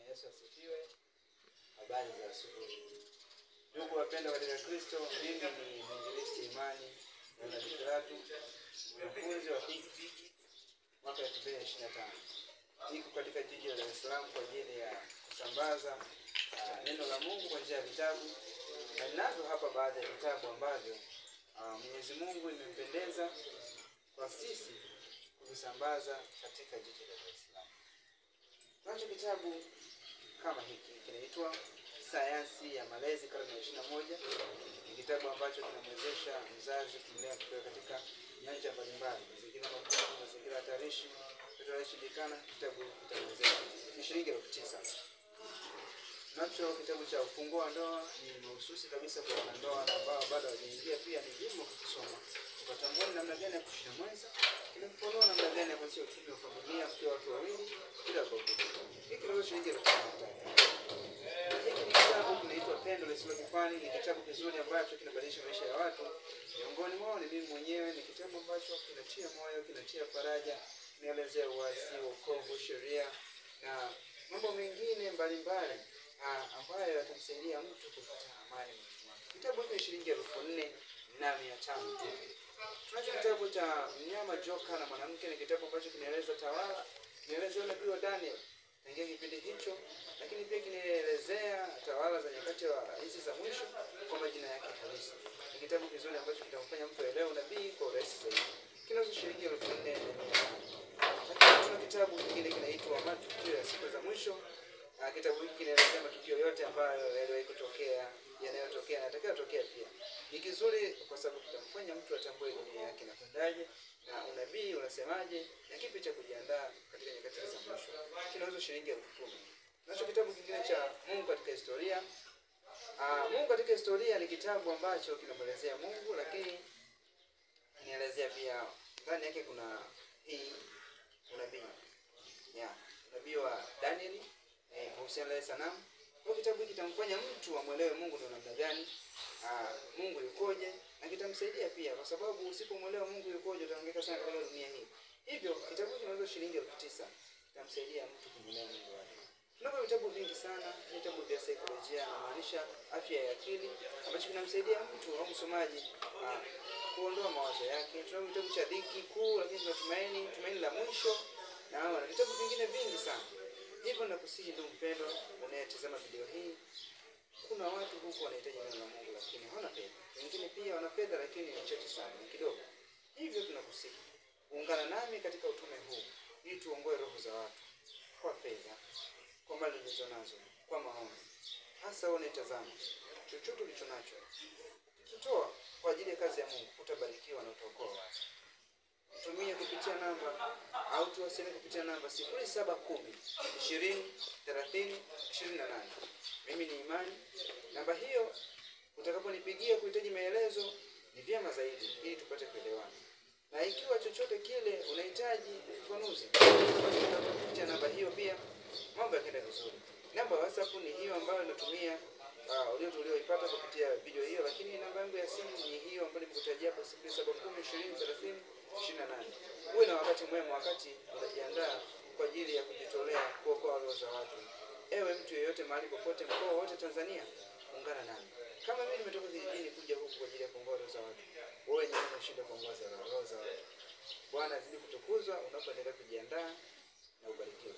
Yesu asifiwe. Habari za asubuhi. Ndugu wapendwa katika Kristo, mimi ni mwinjilisti Imani na Dikratu, mwanafunzi wa Piki mwaka 2025. Niko katika jiji la Dar es Salaam kwa ajili ya kusambaza neno la Mungu kwa njia ya vitabu. Na ninazo hapa baadhi ya vitabu ambavyo Mwenyezi Mungu imempendeza kwa sisi kuvisambaza katika jiji la Dar es Salaam. Nacho kitabu kama hiki kinaitwa Sayansi ya Malezi karne ya 21. Ni kitabu ambacho kinamwezesha mzazi kumlea mtoto katika nyanja mbalimbali, mazingira magumu, mazingira hatarishi, kutoshindikana. Kitabu kitamwezesha. Ni shilingi 9,000. Nacho kitabu cha Ufunguo wa Ndoa ni mahususi kabisa kwa wanandoa ambao bado hawajaingia. Pia ni vyema kusoma ukatambua namna gani ya kuishi mwenza, kinakufunua namna gani ya kuishi uchumi wa familia mkiwa watu wawili bila kuogopa. Hiki ni shilingi 5,000. Hiki ni kitabu kinaitwa Pendo Lisilo Kifani. Ni kitabu kizuri ambacho kinabadilisha maisha ya watu. Miongoni mwao ni mimi mwenyewe. Ni kitabu ambacho kinatia moyo, kinatia faraja, kinaelezea uasi, wokovu, sheria na mambo mengine mbalimbali ambayo yatamsaidia mtu kupata amani. Kitabu hiki ni shilingi 4,500 tu. Tunacho kitabu cha Mnyama, Joka na Mwanamke. Ni kitabu ambacho kinaeleza tawala, kinaeleza nabii wa Daniel tangia kipindi hicho, lakini pia kinaelezea tawala za nyakati hizi za mwisho kwa majina yake halisi. Ni kitabu kizuri ambacho kitamfanya mtu aelewe nabii kwa urahisi zaidi. Kinazo shilingi 4,500. Lakini tuna kitabu kingine kinaitwa Matukio ya Siku za Mwisho. Kitabu hiki kinaelezea matukio yote ambayo yaliwahi kutokea, yanayotokea na yatakayotokea pia. Ni kizuri kwa sababu kitamfanya mtu atambue dunia yake inakwendaje na unabii unasemaje na kipi cha kujiandaa katika nyakati za mwisho. Kinauzwa shilingi 10,000. Nacho kitabu kingine cha Mungu katika Historia. Mungu katika Historia ni kitabu ambacho kinamwelezea Mungu, lakini kinaelezea pia ndani yake kuna unabii. Unabii wa Danieli kuhusiana na sanamu. Kwa kitabu hiki kitamfanya mtu amuelewe Mungu ni namna gani, Mungu yukoje, na kitamsaidia pia kwa sababu usipomwelewa Mungu yukoje utahangaika sana katika dunia hii. Hivyo kitabu hiki kinauzwa shilingi 9,000. Kitamsaidia mtu kumwelewa Mungu wake. Tunao vitabu vingi sana, vitabu vya saikolojia na maanisha afya ya akili ambacho kinamsaidia mtu au msomaji kuondoa mawazo yake. Tunao vitabu cha Dhiki Kuu, lakini tuna Tumaini la Mwisho na vitabu vingine vingi sana. Hivyo nakusihi ndugu mpendwa unayetazama video hii, kuna watu huko wanahitaji neno la Mungu lakini hawana fedha. Wengine pia wana fedha lakini ni chache sana, ni kidogo. Hivyo tunakusihi ungana nami katika utume huu ili tuongoe roho za watu kwa fedha, kwa mali ulizonazo, kwa maombi. Hasa unayetazama, chochote ulicho nacho ukitoa kwa ajili ya kazi ya Mungu utabarikiwa na utaokoa watu. Tumia kupitia namba au tuwasiliane kupitia namba 0710 20 30 28. Mimi ni Imani. Namba hiyo utakaponipigia kuhitaji maelezo ni vyema zaidi ili tupate kuelewana. Na ikiwa chochote kile unahitaji ufafanuzi kupitia namba hiyo pia mambo yakaenda vizuri. Namba ya WhatsApp ni hiyo ambayo natumia ulioipata kupitia video hiyo, lakini namba yangu ya simu ni hiyo ambayo nimekutajia hapo 0710 20 30 28. Uwe na wakati mwema wakati unajiandaa kwa ajili ya kujitolea kuokoa roho za watu. Ewe mtu yeyote mahali popote mkoa wote Tanzania, ungana nami. Kama mimi nimetoka kijijini kuja huku kwa ajili ya kuokoa roho za watu, wewe ni unashinda kuongoza roho za watu. Bwana azidi kutukuzwa unapoendelea kujiandaa na ubarikiwe.